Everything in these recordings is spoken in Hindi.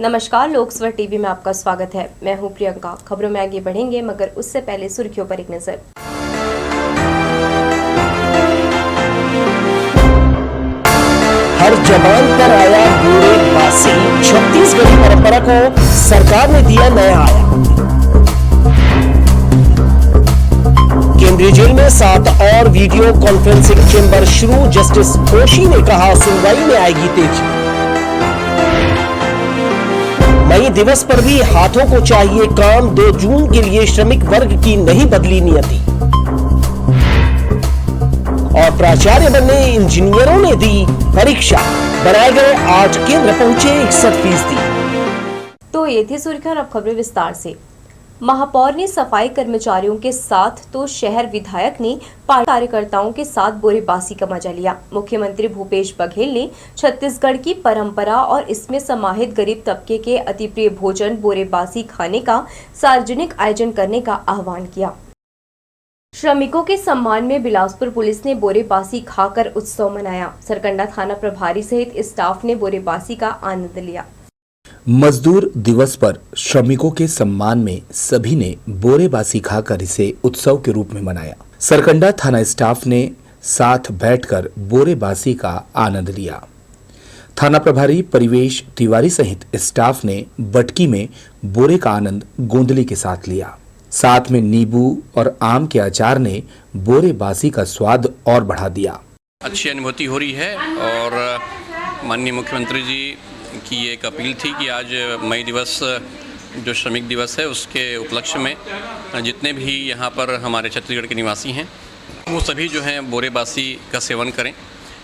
नमस्कार, लोकस्वर टीवी में आपका स्वागत है। मैं हूं प्रियंका। खबरों में आगे बढ़ेंगे, मगर उससे पहले सुर्खियों पर एक नजर। हर जबान पर आया बूढ़े बासी, छत्तीसगढ़ी परंपरा को सरकार ने दिया नया आयाम। केंद्रीय जेल में 7 और वीडियो कॉन्फ्रेंसिंग चेंबर शुरू। जस्टिस कोशी ने कहा, सुनवाई में आएगी तेजी। मई दिवस पर भी हाथों को चाहिए काम। 2 जून के लिए श्रमिक वर्ग की नहीं बदली नियति। और प्राचार्य बनने इंजीनियरों ने दी परीक्षा। बनाए गए 8 केंद्र पहुंचे 61%। तो ये थी सुर्खियां। अब खबरें विस्तार से। महापौर ने सफाई कर्मचारियों के साथ तो शहर विधायक ने पार्टी कार्यकर्ताओं के साथ बोरेबासी का मजा लिया। मुख्यमंत्री भूपेश बघेल ने छत्तीसगढ़ की परंपरा और इसमें समाहित गरीब तबके के अति प्रिय भोजन बोरेबासी खाने का सार्वजनिक आयोजन करने का आह्वान किया। श्रमिकों के सम्मान में बिलासपुर पुलिस ने बोरेबासी खाकर उत्सव मनाया। सरकंडा थाना प्रभारी सहित स्टाफ ने बोरेबासी का आनंद लिया। मजदूर दिवस पर श्रमिकों के सम्मान में सभी ने बोरेबासी खाकर इसे उत्सव के रूप में मनाया। सरकंडा थाना स्टाफ ने साथ बैठकर बोरेबासी का आनंद लिया। थाना प्रभारी परिवेश तिवारी सहित स्टाफ ने बटकी में बोरे का आनंद गोंदली के साथ लिया। साथ में नींबू और आम के अचार ने बोरेबासी का स्वाद और बढ़ा दिया। अच्छी अनुभूति हो रही है और माननीय मुख्यमंत्री जी की एक अपील थी कि आज मई दिवस जो श्रमिक दिवस है उसके उपलक्ष्य में जितने भी यहाँ पर हमारे छत्तीसगढ़ के निवासी हैं वो सभी जो हैं बोरेबासी का सेवन करें।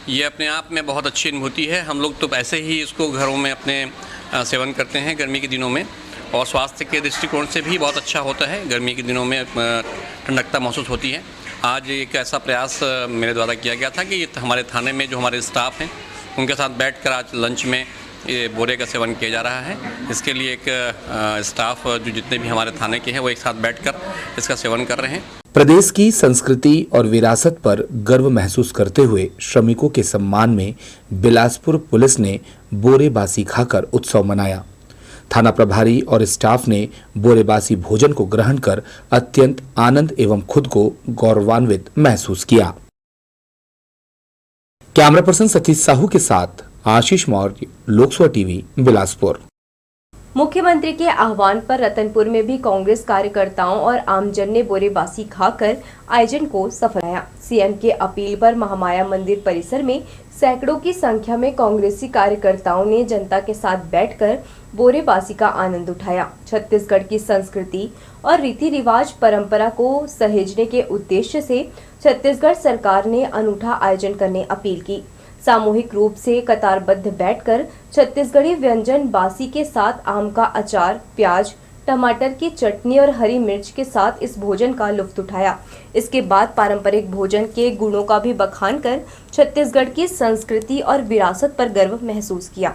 ये अपने आप में बहुत अच्छी अनुभूति है। हम लोग तो ऐसे ही इसको घरों में अपने सेवन करते हैं गर्मी के दिनों में, और स्वास्थ्य के दृष्टिकोण से भी बहुत अच्छा होता है। गर्मी के दिनों में ठंडकता महसूस होती है। आज एक ऐसा प्रयास मेरे द्वारा किया गया था कि हमारे थाने में जो हमारे स्टाफ हैं उनके साथ बैठकर आज लंच में ये बोरे का सेवन किया जा रहा है। इसके लिए एक स्टाफ जो जितने भी हमारे थाने के हैं वो एक साथ बैठकर इसका सेवन कर रहे हैं। प्रदेश की संस्कृति और विरासत पर गर्व महसूस करते हुए श्रमिकों के सम्मान में बिलासपुर पुलिस ने बोरेबासी खाकर उत्सव मनाया। थाना प्रभारी और स्टाफ ने बोरेबासी भोजन को ग्रहण कर अत्यंत आनंद एवं खुद को गौरवान्वित महसूस किया। कैमरा पर्सन सतीश साहू के साथ आशीष मौर्य, लोकस्वर टीवी, बिलासपुर। मुख्यमंत्री के आह्वान पर रतनपुर में भी कांग्रेस कार्यकर्ताओं और आमजन ने बोरेबासी खाकर आयोजन को सफल बनाया। सीएम के अपील पर महामाया मंदिर परिसर में सैकड़ों की संख्या में कांग्रेसी कार्यकर्ताओं ने जनता के साथ बैठकर बोरेबासी का आनंद उठाया। छत्तीसगढ़ की संस्कृति और रीति रिवाज परंपरा को सहेजने के उद्देश्य से छत्तीसगढ़ सरकार ने अनूठा आयोजन करने अपील की। सामूहिक रूप से कतारबद्ध बैठकर छत्तीसगढ़ी व्यंजन बासी के साथ आम का अचार, प्याज, टमाटर की चटनी और हरी मिर्च के साथ इस भोजन का लुत्फ उठाया। इसके बाद पारंपरिक भोजन के गुणों का भी बखान कर छत्तीसगढ़ की संस्कृति और विरासत पर गर्व महसूस किया।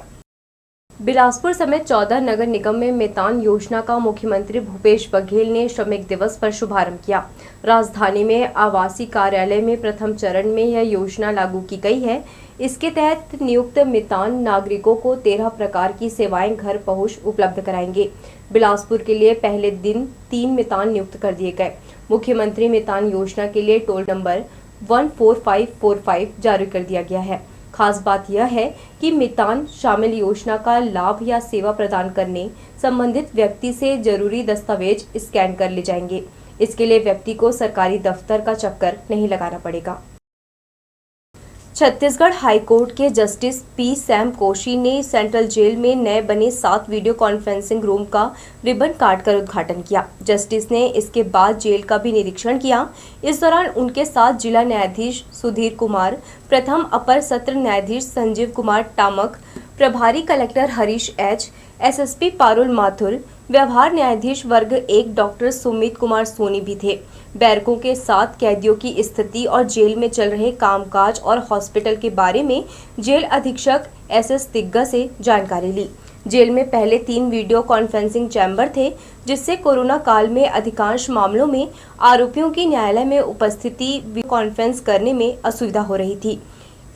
बिलासपुर समेत 14 नगर निगम में मितान योजना का मुख्यमंत्री भूपेश बघेल ने श्रमिक दिवस पर शुभारंभ किया। राजधानी में आवासीय कार्यालय में प्रथम चरण में यह योजना लागू की गई है। इसके तहत नियुक्त मितान नागरिकों को 13 प्रकार की सेवाएं घर पहुंच उपलब्ध कराएंगे। बिलासपुर के लिए पहले दिन 3 मितान नियुक्त कर दिए गए। मुख्यमंत्री मितान योजना के लिए टोल नंबर 14545 जारी कर दिया गया है। खास बात यह है कि मितान शामिल योजना का लाभ या सेवा प्रदान करने संबंधित व्यक्ति से जरूरी दस्तावेज स्कैन कर ले जाएंगे। इसके लिए व्यक्ति को सरकारी दफ्तर का चक्कर नहीं लगाना पड़ेगा। छत्तीसगढ़ हाईकोर्ट के जस्टिस पी सैम कोशी ने सेंट्रल जेल में नए बने 7 वीडियो कॉन्फ्रेंसिंग रूम का रिबन काटकर उद्घाटन किया। जस्टिस ने इसके बाद जेल का भी निरीक्षण किया। इस दौरान उनके साथ जिला न्यायाधीश सुधीर कुमार, प्रथम अपर सत्र न्यायाधीश संजीव कुमार टामक, प्रभारी collector Harish H, SSP Parul Mathur, व्यवहार न्यायाधीश वर्ग 1 डॉक्टर सुमित कुमार सोनी भी थे। बैरकों के साथ कैदियों की स्थिति और जेल में चल रहे कामकाज और हॉस्पिटल के बारे में जेल अधीक्षक एसएस तिग्गा से जानकारी ली। जेल में पहले 3 वीडियो कॉन्फ्रेंसिंग चैम्बर थे, जिससे कोरोना काल में अधिकांश मामलों में आरोपियों की न्यायालय में उपस्थिति वीडियो कॉन्फ्रेंस करने में असुविधा हो रही थी।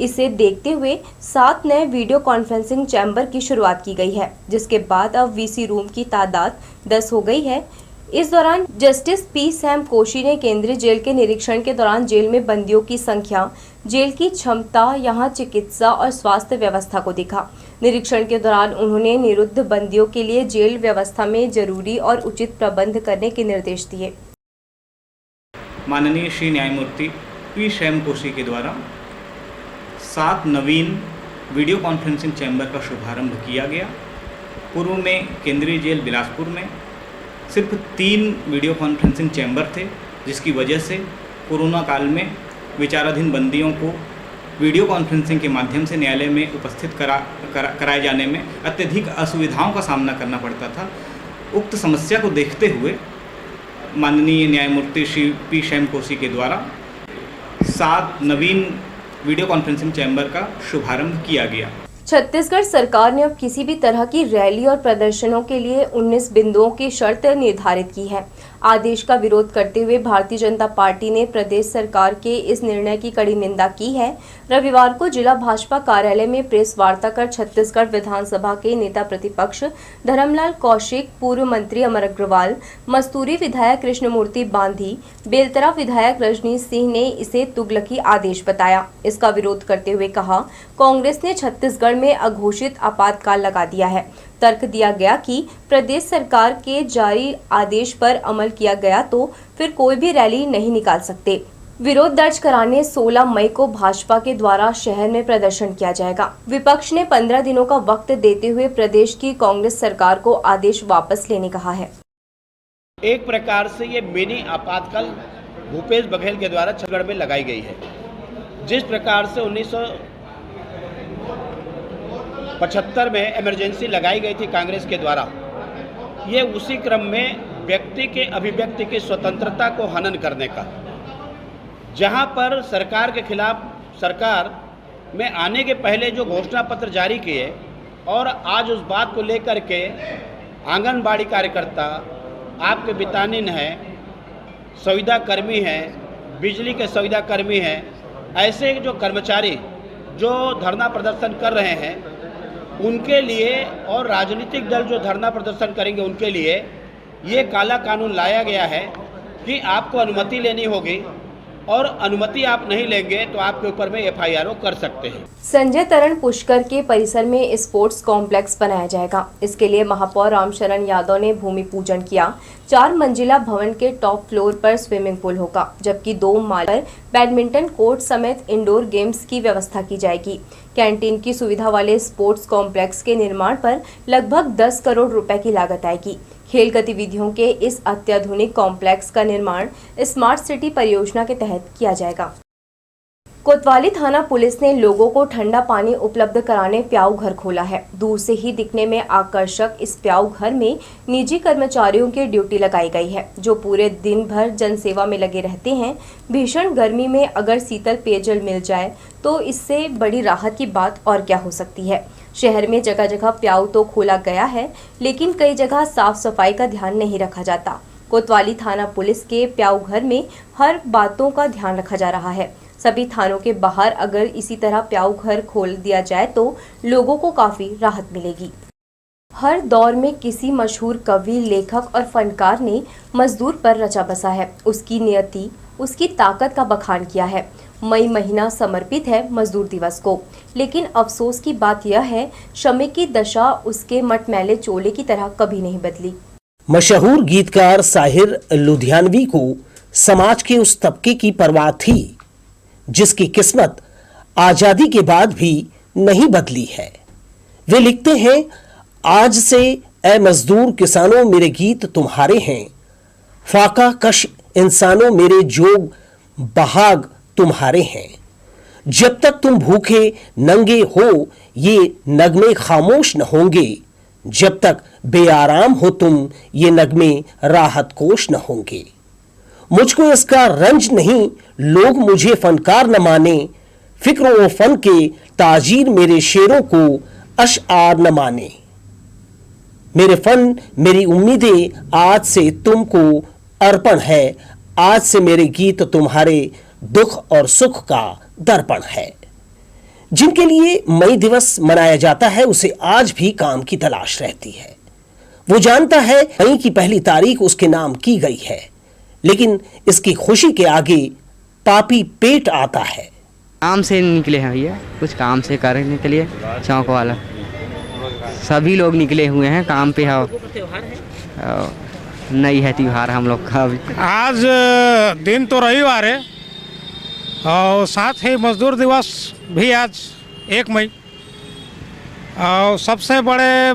इसे देखते हुए 7 नए वीडियो कॉन्फ्रेंसिंग चैम्बर की शुरुआत की गई है, जिसके बाद अब वीसी रूम की तादाद 10 हो गई है। इस दौरान जस्टिस पी सैम कोशी ने केंद्रीय जेल के निरीक्षण के दौरान जेल में बंदियों की संख्या, जेल की क्षमता, यहां चिकित्सा और स्वास्थ्य व्यवस्था को देखा। निरीक्षण के दौरान उन्होंने निरुद्ध बंदियों के लिए जेल व्यवस्था में जरूरी और उचित प्रबंध करने के निर्देश दिए। माननीय श्री न्यायमूर्ति पी सैम कोशी के द्वारा 7 नवीन वीडियो कॉन्फ्रेंसिंग चैम्बर का शुभारंभ किया गया। पूर्व में केंद्रीय जेल बिलासपुर में सिर्फ 3 वीडियो कॉन्फ्रेंसिंग चैम्बर थे, जिसकी वजह से कोरोना काल में विचाराधीन बंदियों को वीडियो कॉन्फ्रेंसिंग के माध्यम से न्यायालय में उपस्थित कराए जाने में अत्यधिक असुविधाओं का सामना करना पड़ता था। उक्त समस्या को देखते हुए माननीय न्यायमूर्ति श्री पी सैम कोशी के द्वारा 7 नवीन वीडियो कॉन्फ्रेंसिंग चैम्बर का शुभारंभ किया गया। छत्तीसगढ़ सरकार ने अब किसी भी तरह की रैली और प्रदर्शनों के लिए 19 बिंदुओं की शर्त निर्धारित की है। आदेश का विरोध करते हुए भारतीय जनता पार्टी ने प्रदेश सरकार के इस निर्णय की कड़ी निंदा की है। रविवार को जिला भाजपा कार्यालय में प्रेस वार्ता कर छत्तीसगढ़ विधानसभा के नेता प्रतिपक्ष धर्मलाल कौशिक, पूर्व मंत्री अमर अग्रवाल, मस्तूरी विधायक कृष्णमूर्ति बांधी, बेलतरा विधायक रजनीश सिंह ने इसे तुगलकी आदेश बताया। इसका विरोध करते हुए कहा, कांग्रेस ने छत्तीसगढ़ में अघोषित आपातकाल लगा दिया है। तर्क दिया गया कि प्रदेश सरकार के जारी आदेश पर अमल किया गया तो फिर कोई भी रैली नहीं निकाल सकते। विरोध दर्ज कराने 16 मई को भाजपा के द्वारा शहर में प्रदर्शन किया जाएगा। विपक्ष ने 15 दिनों का वक्त देते हुए प्रदेश की कांग्रेस सरकार को आदेश वापस लेने कहा है। एक प्रकार से ये मिनी आपातकाल भूपेश बघेल के द्वारा छत्तीसगढ़ में लगाई गई है। जिस प्रकार से 1975 में इमरजेंसी लगाई गई थी कांग्रेस के द्वारा, ये उसी क्रम में व्यक्ति के अभिव्यक्ति की स्वतंत्रता को हनन करने का, जहां पर सरकार के खिलाफ सरकार में आने के पहले जो घोषणा पत्र जारी किए और आज उस बात को लेकर के आंगनबाड़ी कार्यकर्ता, आपके बितानिन हैं, संविदा कर्मी हैं, बिजली के संविदा कर्मी हैं, ऐसे जो कर्मचारी जो धरना प्रदर्शन कर रहे हैं उनके लिए और राजनीतिक दल जो धरना प्रदर्शन करेंगे उनके लिए ये काला कानून लाया गया है कि आपको अनुमति लेनी होगी और अनुमति आप नहीं लेंगे तो आपके ऊपर में FIR कर सकते हैं। संजय तरण पुष्कर के परिसर में स्पोर्ट्स कॉम्प्लेक्स बनाया जाएगा। इसके लिए महापौर रामशरण यादव ने भूमि पूजन किया। 4 मंजिला भवन के टॉप फ्लोर पर स्विमिंग पूल होगा, जबकि 2 माल पर बैडमिंटन कोर्ट समेत इंडोर गेम्स की व्यवस्था की जाएगी। कैंटीन की सुविधा वाले स्पोर्ट्स कॉम्प्लेक्स के निर्माण पर लगभग 10 करोड़ रुपए की लागत आएगी। खेल गतिविधियों के इस अत्याधुनिक कॉम्प्लेक्स का निर्माण स्मार्ट सिटी परियोजना के तहत किया जाएगा। कोतवाली थाना पुलिस ने लोगों को ठंडा पानी उपलब्ध कराने प्याऊ घर खोला है। दूर से ही दिखने में आकर्षक इस प्याऊ घर में निजी कर्मचारियों की ड्यूटी लगाई गई है, जो पूरे दिन भर जनसेवा में लगे रहते हैं। भीषण गर्मी में अगर शीतल पेयजल मिल जाए तो इससे बड़ी राहत की बात और क्या हो सकती है। शहर में जगह जगह प्याऊ तो खोला गया है, लेकिन कई जगह साफ सफाई का ध्यान नहीं रखा जाता। कोतवाली थाना पुलिस के प्याऊ घर में हर बातों का ध्यान रखा जा रहा है। सभी थानों के बाहर अगर इसी तरह प्याऊ घर खोल दिया जाए तो लोगों को काफी राहत मिलेगी। हर दौर में किसी मशहूर कवि, लेखक और फनकार ने मजदूर पर रचा बसा है। उसकी नियति, उसकी ताकत का बखान किया है। मई महीना समर्पित है मजदूर दिवस को, लेकिन अफसोस की बात यह है, श्रमिक की दशा उसके मटमैले चोले की तरह कभी नहीं बदली। मशहूर गीतकार साहिर लुधियानवी को समाज के उस तबके की परवाह थी जिसकी किस्मत आजादी के बाद भी नहीं बदली है। वे लिखते हैं, आज से ए मजदूर किसानों मेरे गीत तुम्हारे हैं, फाका कश इंसानों मेरे जोग बहाग तुम्हारे हैं। जब तक तुम भूखे नंगे हो ये नगमे खामोश न होंगे, जब तक बेआराम हो तुम ये नगमे राहत कोश न होंगे। मुझको इसका रंज नहीं लोग मुझे फनकार न माने, फिक्र व फन के ताजीर मेरे शेरों को अशआर न माने। मेरे फन मेरी उम्मीदें आज से तुमको अर्पण है, आज से मेरे गीत तुम्हारे दुख और सुख का दर्पण है। जिनके लिए मई दिवस मनाया जाता है उसे आज भी काम की तलाश रहती है। वो जानता है मई की पहली तारीख उसके नाम की गई है, लेकिन इसकी खुशी के आगे पापी पेट आता है। काम से निकले हैं भैया, कुछ काम से करने के लिए चौक वाला सभी लोग निकले हुए हैं काम पे। नहीं है त्योहार हम लोग का अभी। आज दिन तो रविवार है और साथ ही मजदूर दिवस भी आज 1 मई। और सबसे बड़े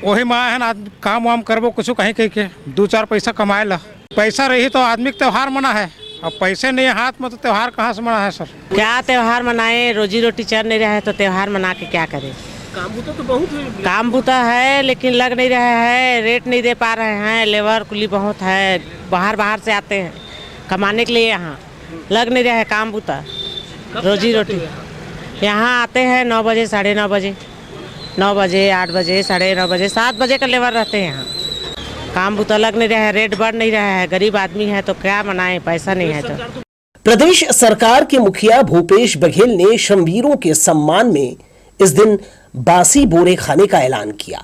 वही माँ है ना, काम वाम करबो कुछ कहीं कहीं के 2-4 पैसा कमाए ला। पैसा रही तो आदमी का त्यौहार मना है, अब पैसे नहीं हाथ में तो त्यौहार कहाँ से मना है सर। क्या त्यौहार मनाए, रोजी रोटी चल नहीं रहा है तो त्यौहार मना के क्या करें। काम बूता तो बहुत है, काम बूता है लेकिन लग नहीं रहा है, रेट नहीं दे पा रहे हैं। लेबर कुली बहुत है, बाहर से आते हैं कमाने के लिए, यहाँ लग नहीं रहा है काम बूता रोजी रोटी। यहाँ आते हैं 9 बजे, 9:30 बजे, 9 बजे, 8 बजे, 9:30 बजे, 7 बजे का लेबर रहते हैं यहाँ। काम बूता लग नहीं रहा है, रेट बढ़ नहीं रहा है, गरीब आदमी है तो क्या मनाए, पैसा नहीं है तो। प्रदेश सरकार के मुखिया भूपेश बघेल ने श्रमवीरों के सम्मान में इस दिन बासी बोरे खाने का ऐलान किया।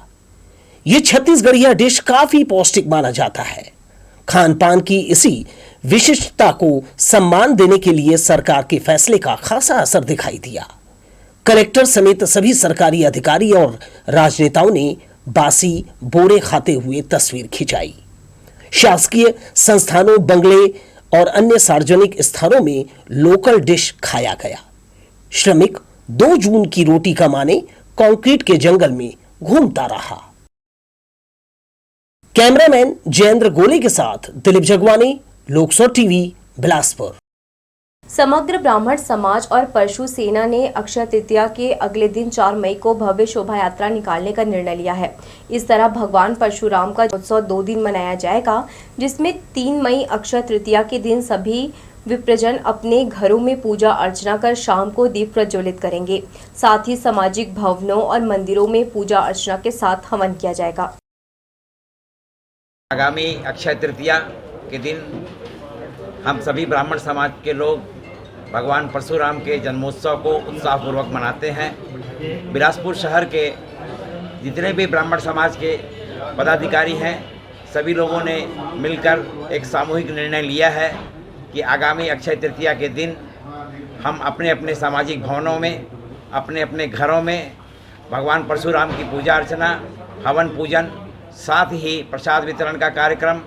ये छत्तीसगढ़िया डिश काफी पौष्टिक माना जाता है। खान पान की इसी विशिष्टता को सम्मान देने के लिए सरकार के फैसले का खासा असर दिखाई दिया। कलेक्टर समेत सभी सरकारी अधिकारी और राजनेताओं ने बासी बोरे खाते हुए तस्वीर खिंचाई। शासकीय संस्थानों, बंगले और अन्य सार्वजनिक स्थानों में लोकल डिश खाया गया। श्रमिक 2 जून की रोटी कमाने कंक्रीट के जंगल में घूमता रहा। कैमरामैन जयेंद्र गोले के साथ दिलीप जगवानी, लोकसर टीवी, बिलासपुर। समग्र ब्राह्मण समाज और परशु सेना ने अक्षय तृतीया के अगले दिन 4 मई को भव्य शोभा यात्रा निकालने का निर्णय लिया है। इस तरह भगवान परशुराम का उत्सव 2 दिन मनाया जाएगा, जिसमें 3 मई अक्षय तृतीया के दिन सभी विप्रजन अपने घरों में पूजा अर्चना कर शाम को दीप प्रज्वलित करेंगे। साथ ही सामाजिक भवनों और मंदिरों में पूजा अर्चना के साथ हवन किया जाएगा। आगामी अक्षय तृतीया के दिन हम सभी ब्राह्मण समाज के लोग भगवान परशुराम के जन्मोत्सव को उत्साहपूर्वक मनाते हैं। बिलासपुर शहर के जितने भी ब्राह्मण समाज के पदाधिकारी हैं, सभी लोगों ने मिलकर एक सामूहिक निर्णय लिया है कि आगामी अक्षय तृतीया के दिन हम अपने अपने सामाजिक भवनों में, अपने अपने घरों में भगवान परशुराम की पूजा अर्चना, हवन पूजन, साथ ही प्रसाद वितरण का कार्यक्रम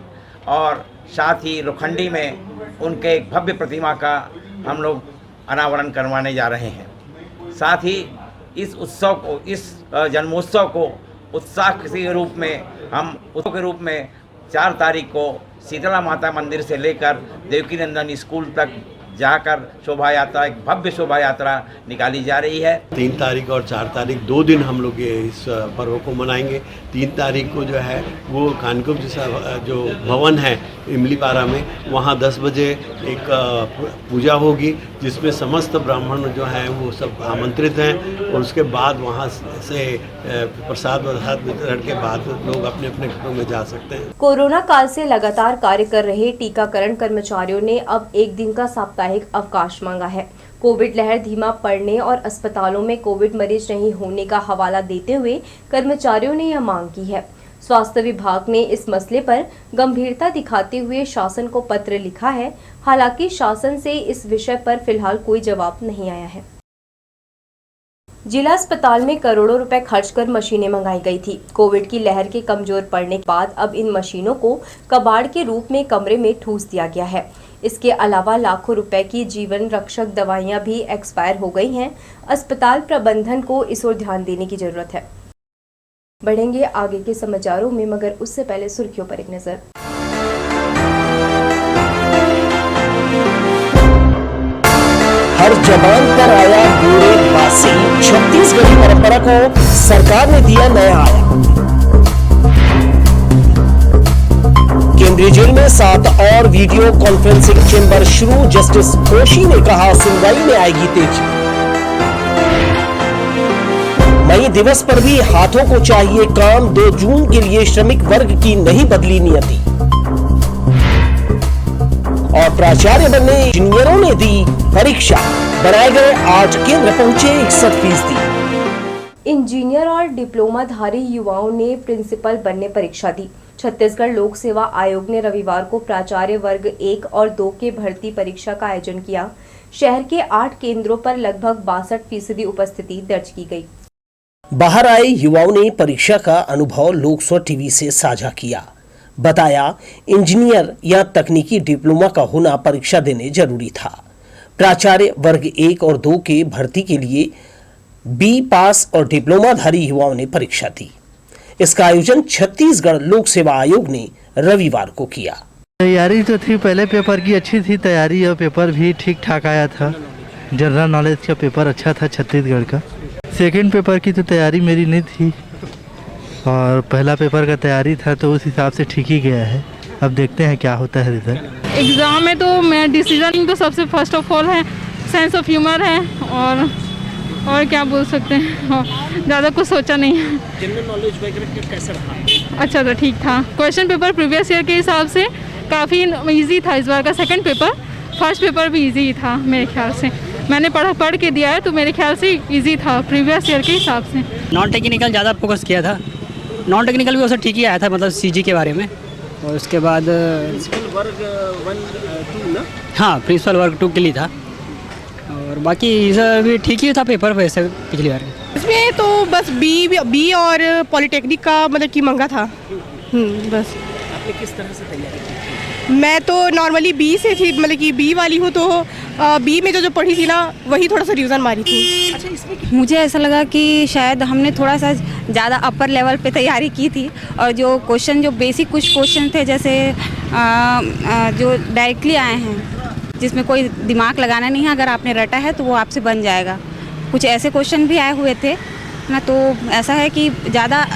और साथ ही लोखंडी में उनके एक भव्य प्रतिमा का हम लोग अनावरण करवाने जा रहे हैं। साथ ही इस उत्सव को, इस जन्मोत्सव को उत्साह के रूप में हम उत्सव के रूप में 4 तारीख को शीतला माता मंदिर से लेकर देवकी नंदन स्कूल तक जाकर शोभा यात्रा, एक भव्य शोभा यात्रा निकाली जा रही है। 3 तारीख और 4 तारीख 2 दिन हम लोग ये इस पर्व को मनाएंगे। 3 तारीख को जो है वो कानकुब जैसा जो भवन है इमलीपारा में, वहाँ 10 बजे एक पूजा होगी जिसमें समस्त ब्राह्मण जो हैं वो सब आमंत्रित हैं और उसके बाद वहाँ से प्रसाद वितरण के बाद लोग अपने अपने घरों में जा सकते हैं। कोरोना काल से लगातार कार्य कर रहे टीकाकरण कर्मचारियों ने अब 1 दिन का साप्ताहिक अवकाश मांगा है। कोविड लहर धीमा पड़ने और अस्पतालों में कोविड मरीज नहीं होने का हवाला देते हुए कर्मचारियों ने यह मांग की है। स्वास्थ्य विभाग ने इस मसले पर गंभीरता दिखाते हुए शासन को पत्र लिखा है। हालांकि शासन से इस विषय पर फिलहाल कोई जवाब नहीं आया है। जिला अस्पताल में करोड़ों रुपए खर्च कर मशीनें मंगाई गई थी। कोविड की लहर के कमजोर पड़ने के बाद अब इन मशीनों को कबाड़ के रूप में कमरे में ठूस दिया गया है। इसके अलावा लाखों रुपए की जीवन रक्षक दवाइयां भी एक्सपायर हो गई हैं। अस्पताल प्रबंधन को इस ओर ध्यान देने की जरूरत है। बढ़ेंगे आगे के समाचारों में, मगर उससे पहले सुर्खियों पर एक नजर। हर जबान पर आया गोरे बासी, छत्तीसगढ़ी परंपरा को सरकार ने दिया नया आयाम। केंद्रीय जेल में 7 और वीडियो कॉन्फ्रेंसिंग चेंबर शुरू। जस्टिस कोशी ने कहा सुनवाई में आएगी तेजी। मई दिवस पर भी हाथों को चाहिए काम, 2 जून के लिए श्रमिक वर्ग की नहीं बदली नियति। और प्राचार्य बनने इंजीनियरों ने दी परीक्षा। बनाए गए 8 केंद्र पहुंचे 61%। इंजीनियर और डिप्लोमाधारी युवाओं ने प्रिंसिपल बनने परीक्षा दी। छत्तीसगढ़ लोक सेवा आयोग ने रविवार को प्राचार्य वर्ग 1 और 2 के भर्ती परीक्षा का आयोजन किया। शहर के 8 केंद्रों पर लगभग 62% उपस्थिति दर्ज की गई। बाहर आए युवाओं ने परीक्षा का अनुभव लोकसभा टीवी से साझा किया। बताया, इंजीनियर या तकनीकी डिप्लोमा का होना परीक्षा देने जरूरी था। प्राचार्य वर्ग 1 और 2 के भर्ती के लिए बी पास और डिप्लोमाधारी युवाओं ने परीक्षा दी। इसका आयोजन छत्तीसगढ़ लोक सेवा आयोग ने रविवार को किया। तैयारी तो थी, पहले पेपर की अच्छी थी तैयारी और पेपर भी ठीक ठाक आया था। जनरल नॉलेज का पेपर अच्छा था छत्तीसगढ़ का। सेकंड पेपर की तो तैयारी मेरी नहीं थी और पहला पेपर का तैयारी था, तो उस हिसाब से ठीक ही गया है। अब देखते हैं क्या होता है रिजल्ट। एग्ज़ाम में तो मैं डिसीजन तो सबसे फर्स्ट ऑफ ऑल है, सेंस ऑफ ह्यूमर है और क्या बोल सकते हैं, ज़्यादा कुछ सोचा नहीं है। जनरल नॉलेज वगैरह कैसा रहा? अच्छा था, ठीक था। क्वेश्चन पेपर प्रीवियस ईयर के हिसाब से काफ़ी इजी था इस बार का। सेकंड पेपर, फर्स्ट पेपर भी इजी था मेरे ख्याल से। मैंने पढ़ के दिया है तो मेरे ख्याल से इजी था प्रीवियस ईयर के हिसाब से। नॉन टेक्निकल ज़्यादा फोकस किया था। नॉन टेक्निकल भी वैसे ठीक ही आया था, मतलब सीजी के बारे में। और उसके बाद प्रिंसिपल वर्ग 1 2 ना? हाँ, प्रिंसिपल वर्ग 2 के लिए था। और बाकी इधर भी ठीक ही था पेपर वैसे पिछली बार। इसमें तो बस बी और पॉलिटेक्निक का मतलब कि मंगा था। बस। आपने किस तरह से तैयारी की? मैं तो नॉर्मली बी से थी, मतलब कि बी वाली हूँ, तो बी में जो पढ़ी थी ना वही थोड़ा सा रिवीजन मारी थी। अच्छा, इसमें मुझे ऐसा लगा कि शायद हमने थोड़ा सा ज़्यादा अपर लेवल पे तैयारी की थी और जो क्वेश्चन, जो बेसिक कुछ क्वेश्चन थे, जैसे जो डायरेक्टली आए हैं जिसमें कोई दिमाग लगाना नहीं है, अगर आपने रटा है तो वो आपसे बन जाएगा। कुछ ऐसे क्वेश्चन भी आए हुए थे ना, तो ऐसा है कि ज़्यादा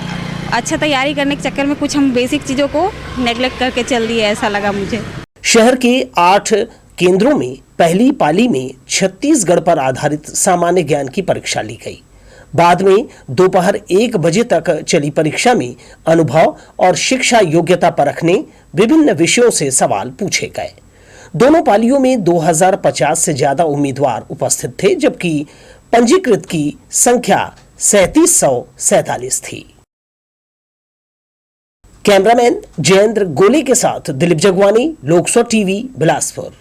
अच्छा तैयारी करने के चक्कर में कुछ हम बेसिक चीज़ों को नेग्लेक्ट करके चल दिए, ऐसा लगा मुझे। शहर के 8 केंद्रों में पहली पाली में छत्तीसगढ़ पर आधारित सामान्य ज्ञान की परीक्षा ली गई। बाद में दोपहर 1 बजे तक चली परीक्षा में अनुभव और शिक्षा योग्यता परखने विभिन्न विषयों से सवाल पूछे गए। दोनों पालियों में 2050 से ज्यादा उम्मीदवार उपस्थित थे, जबकि पंजीकृत की संख्या 3747 थी। कैमरामैन जयेंद्र गोले के साथ दिलीप जगवानी, लोकसभा टीवी, बिलासपुर।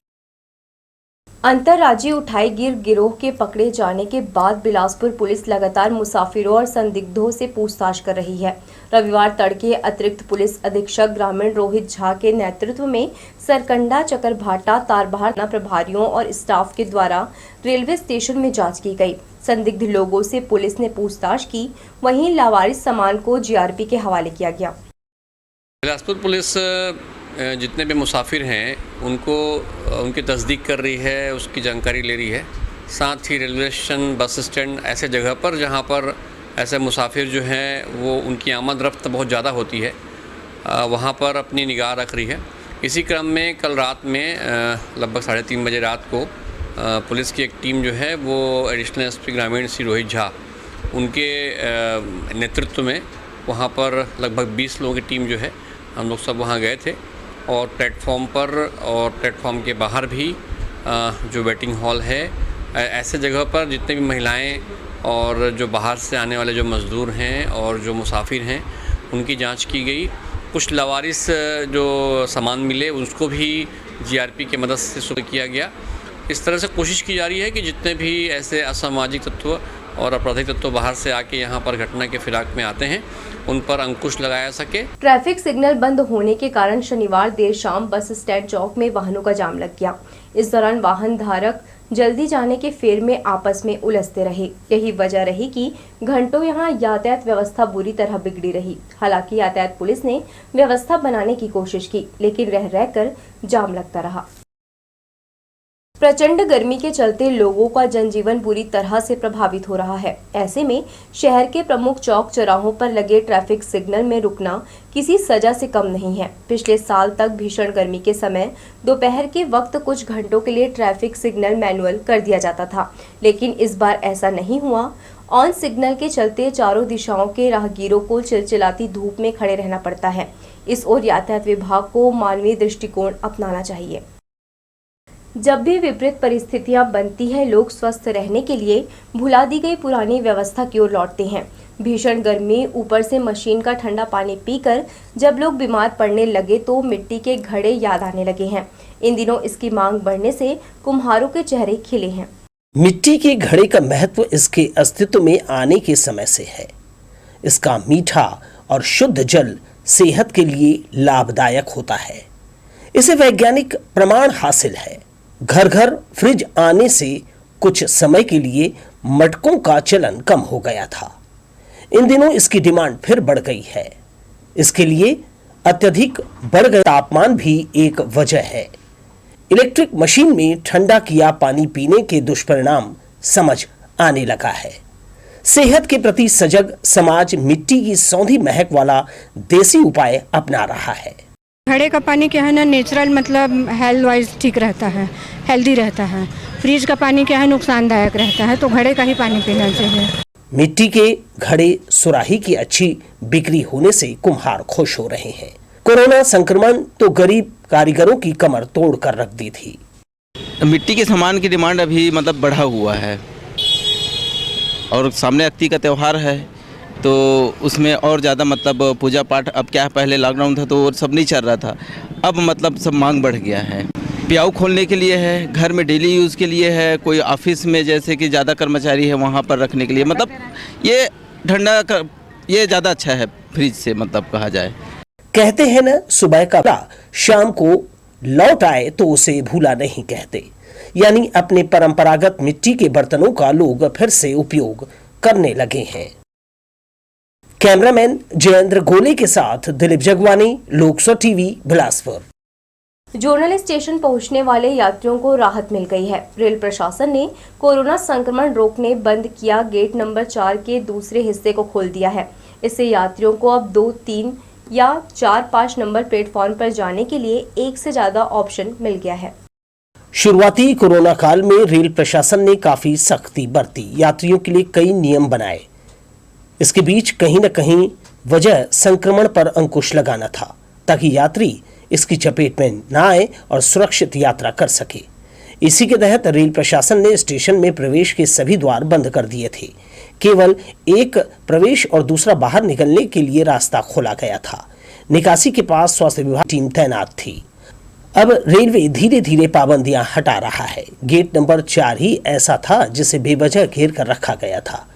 अंतर्राज्यीय उठाईगिर गिरोह के पकड़े जाने के बाद बिलासपुर पुलिस लगातार मुसाफिरों और संदिग्धों से पूछताछ कर रही है। रविवार तड़के अतिरिक्त पुलिस अधीक्षक ग्रामीण रोहित झा के नेतृत्व में सरकंडा, चकरभाटा, तारबहार प्रभारियों और स्टाफ के द्वारा रेलवे स्टेशन में जांच की गई। संदिग्ध लोगों से पुलिस ने पूछताछ की, वहीं लावारिस सामान को जीआरपी के हवाले किया गया। बिलासपुर पुलिस जितने भी मुसाफिर हैं उनको उनकी तस्दीक कर रही है, उसकी जानकारी ले रही है। साथ ही रेलवे स्टेशन, बस स्टैंड, ऐसे जगह पर जहां पर ऐसे मुसाफिर जो हैं वो उनकी आमद रफ्त बहुत ज़्यादा होती है, वहां पर अपनी निगाह रख रही है। इसी क्रम में कल रात में लगभग 3:30 बजे रात को पुलिस की एक टीम जो है वो एडिशनल एसपी ग्रामीण श्री रोहित झा उनके नेतृत्व में वहाँ पर लगभग 20 लोगों की टीम जो है, हम लोग सब वहाँ गए थे और प्लेटफॉर्म पर और प्लेटफॉर्म के बाहर भी जो वेटिंग हॉल है, ऐसे जगह पर जितने भी महिलाएं और जो बाहर से आने वाले जो मज़दूर हैं और जो मुसाफिर हैं उनकी जांच की गई। कुछ लावारिस जो सामान मिले उसको भी जीआरपी की मदद से शुरू किया गया। इस तरह से कोशिश की जा रही है कि जितने भी ऐसे असामाजिक तत्व और आपराधिक तत्व बाहर से आके यहाँ पर घटना के फिराक में आते हैं उन पर अंकुश लगाया सके। ट्रैफिक सिग्नल बंद होने के कारण शनिवार देर शाम बस स्टैंड चौक में वाहनों का जाम लग गया। इस दौरान वाहन धारक जल्दी जाने के फेर में आपस में उलझते रहे। यही वजह रही कि घंटों यहां यातायात व्यवस्था बुरी तरह बिगड़ी रही। हालांकि यातायात पुलिस ने व्यवस्था बनाने की कोशिश की, लेकिन रह रहकर जाम लगता रहा। प्रचंड गर्मी के चलते लोगों का जनजीवन बुरी तरह से प्रभावित हो रहा है। ऐसे में शहर के प्रमुख चौक चौराहों पर लगे ट्रैफिक सिग्नल में रुकना किसी सजा से कम नहीं है। पिछले साल तक भीषण गर्मी के समय दोपहर के वक्त कुछ घंटों के लिए ट्रैफिक सिग्नल मैनुअल कर दिया जाता था, लेकिन इस बार ऐसा नहीं हुआ। ऑन सिग्नल के चलते चारों दिशाओं के राहगीरों को चिलचिलाती धूप में खड़े रहना पड़ता है। इस ओर यातायात विभाग को मानवीय दृष्टिकोण अपनाना चाहिए। जब भी विपरीत परिस्थितियां बनती हैं, लोग स्वस्थ रहने के लिए भुला दी गई पुरानी व्यवस्था की ओर लौटते हैं। भीषण गर्मी, ऊपर से मशीन का ठंडा पानी पीकर जब लोग बीमार पड़ने लगे तो मिट्टी के घड़े याद आने लगे हैं। इन दिनों इसकी मांग बढ़ने से कुम्हारों के चेहरे खिले हैं। मिट्टी के घड़े का महत्व इसके अस्तित्व में आने के समय से है। इसका मीठा और शुद्ध जल सेहत के लिए लाभदायक होता है। इसे वैज्ञानिक प्रमाण हासिल है। घर घर फ्रिज आने से कुछ समय के लिए मटकों का चलन कम हो गया था। इन दिनों इसकी डिमांड फिर बढ़ गई है। इसके लिए अत्यधिक बढ़ गए तापमान भी एक वजह है। इलेक्ट्रिक मशीन में ठंडा किया पानी पीने के दुष्परिणाम समझ आने लगा है। सेहत के प्रति सजग समाज मिट्टी की सौंधी महक वाला देसी उपाय अपना रहा है। घड़े का पानी क्या है ना, नेचुरल मतलब हेल्थ वाइज ठीक रहता है, हेल्दी रहता है। फ्रिज का पानी क्या है, नुकसानदायक रहता है, तो घड़े का ही पानी पीना चाहिए। मिट्टी के घड़े सुराही की अच्छी बिक्री होने से कुम्हार खुश हो रहे हैं। कोरोना संक्रमण तो गरीब कारीगरों की कमर तोड़ कर रख दी थी। मिट्टी के सामान की डिमांड अभी मतलब बढ़ा हुआ है और सामने अक्ति का त्यौहार है तो उसमें और ज़्यादा मतलब पूजा पाठ, अब क्या है पहले लॉकडाउन था तो सब नहीं चल रहा था, अब मतलब सब मांग बढ़ गया है। प्याऊ खोलने के लिए है, घर में डेली यूज़ के लिए है, कोई ऑफिस में जैसे कि ज़्यादा कर्मचारी है वहाँ पर रखने के लिए, मतलब ये ठंडा ये ज़्यादा अच्छा है फ्रिज से, मतलब कहा जाए। कहते हैं ना, सुबह का शाम को लौट आए तो उसे भूला नहीं कहते। यानी अपने परंपरागत मिट्टी के बर्तनों का लोग फिर से उपयोग करने लगे हैं। कैमरामैन जयेंद्र गोले के साथ Dilip Jagwani, Lok Sabha TV, Bilaspur. Zonal station पहुंचने वाले यात्रियों को राहत मिल गई है। रेल प्रशासन ने कोरोना संक्रमण रोकने बंद किया गेट नंबर 4 के दूसरे हिस्से को खोल दिया है। इससे यात्रियों को अब 2, 3 या 4, 5 नंबर प्लेटफॉर्म पर जाने के लिए एक से ज्यादा ऑप्शन मिल गया है। शुरुआती कोरोना काल में रेल प्रशासन ने काफी सख्ती बरती, यात्रियों के लिए कई नियम बनाए। इसके बीच कहीं न कहीं वजह संक्रमण पर अंकुश लगाना था ताकि यात्री इसकी चपेट में न आए और सुरक्षित यात्रा कर सके। इसी के तहत रेल प्रशासन ने स्टेशन में प्रवेश के सभी द्वार बंद कर दिए थे। केवल एक प्रवेश और दूसरा बाहर निकलने के लिए रास्ता खोला गया था। निकासी के पास स्वास्थ्य विभाग टीम तैनात थी। अब रेलवे धीरे धीरे पाबंदियां हटा रहा है। गेट नंबर 4 ही ऐसा था जिसे बेवजह घेर कर रखा गया था।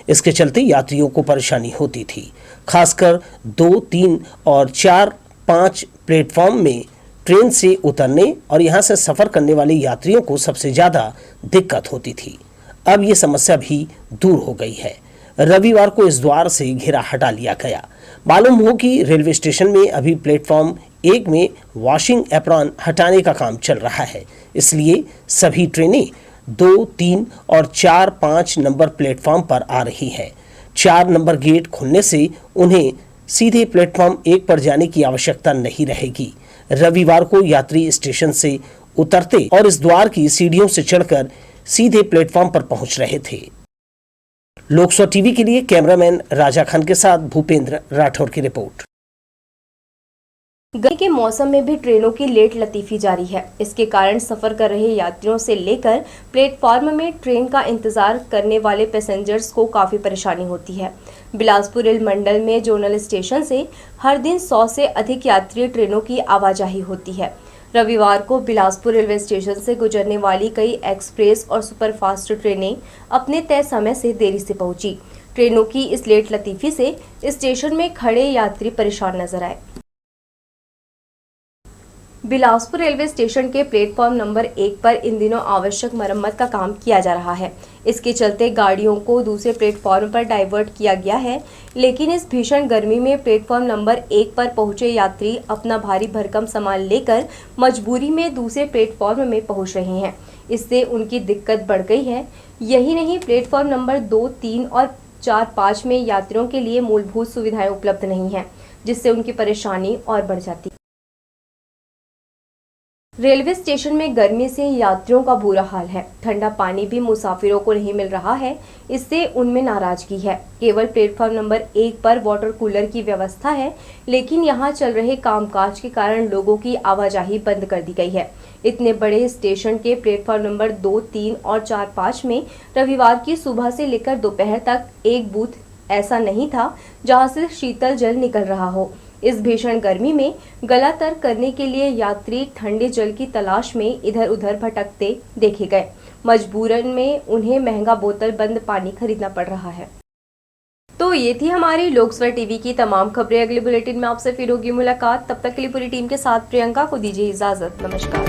इसके चलते यात्रियों को परेशानी होती थी। खासकर 2, 3 और 4, 5 प्लेटफॉर्म में ट्रेन से उतरने और यहां से सफर करने वाले यात्रियों को सबसे ज्यादा दिक्कत होती थी। अब ये समस्या भी दूर हो गई है। रविवार को इस द्वार से घेरा हटा लिया गया। मालूम हो कि रेलवे स्टेशन में अभी प्लेटफॉर्म 1 में वॉशिंग एप्रॉन हटाने का काम चल रहा है। इसलिए सभी ट्रेनें 2, 3 और 4, 5 नंबर प्लेटफॉर्म पर आ रही है। 4 नंबर गेट खुलने से उन्हें सीधे प्लेटफॉर्म 1 पर जाने की आवश्यकता नहीं रहेगी। रविवार को यात्री स्टेशन से उतरते और इस द्वार की सीढ़ियों से चढ़कर सीधे प्लेटफॉर्म पर पहुंच रहे थे। लोकसभा टीवी के लिए कैमरामैन राजा खान के साथ भूपेंद्र राठौर की रिपोर्ट। गर्मी के मौसम में भी ट्रेनों की लेट लतीफी जारी है। इसके कारण सफर कर रहे यात्रियों से लेकर प्लेटफॉर्म में ट्रेन का इंतजार करने वाले पैसेंजर्स को काफी परेशानी होती है। बिलासपुर रेल मंडल में जोनल स्टेशन से हर दिन 100 से अधिक यात्री ट्रेनों की आवाजाही होती है। रविवार को बिलासपुर रेलवे स्टेशन से गुजरने वाली कई एक्सप्रेस और सुपरफास्ट ट्रेनें अपने तय समय से देरी से पहुंची। ट्रेनों की इस लेट लतीफी से स्टेशन में खड़े यात्री परेशान नजर आए। बिलासपुर रेलवे स्टेशन के प्लेटफॉर्म नंबर 1 पर इन दिनों आवश्यक मरम्मत का काम किया जा रहा है। इसके चलते गाड़ियों को दूसरे प्लेटफॉर्म पर डाइवर्ट किया गया है, लेकिन इस भीषण गर्मी में प्लेटफॉर्म नंबर 1 पर पहुंचे यात्री अपना भारी भरकम सामान लेकर मजबूरी में दूसरे प्लेटफॉर्म में पहुंच रहे हैं। इससे उनकी दिक्कत बढ़ गई है। यही नहीं, प्लेटफॉर्म नंबर 2, 3 और 4, 5 में यात्रियों के लिए मूलभूत सुविधाएं उपलब्ध नहीं है, जिससे उनकी परेशानी और बढ़ जाती है। रेलवे स्टेशन में गर्मी से यात्रियों का बुरा हाल है। ठंडा पानी भी मुसाफिरों को नहीं मिल रहा है, इससे उनमें नाराजगी है। केवल प्लेटफॉर्म नंबर 1 पर वाटर कूलर की व्यवस्था है, लेकिन यहां चल रहे कामकाज के कारण लोगों की आवाजाही बंद कर दी गई है। इतने बड़े स्टेशन के प्लेटफॉर्म नंबर 2, 3 और 4, 5 में रविवार की सुबह से लेकर दोपहर तक एक बूथ ऐसा नहीं था जहां से शीतल जल निकल रहा हो। इस भीषण गर्मी में गला तर करने के लिए यात्री ठंडे जल की तलाश में इधर उधर भटकते देखे गए। मजबूरन में उन्हें महंगा बोतल बंद पानी खरीदना पड़ रहा है। तो ये थी हमारी लोकसभा टीवी की तमाम खबरें। अगले बुलेटिन में आपसे फिर होगी मुलाकात। तब तक के लिए पूरी टीम के साथ प्रियंका को दीजिए इजाजत। नमस्कार।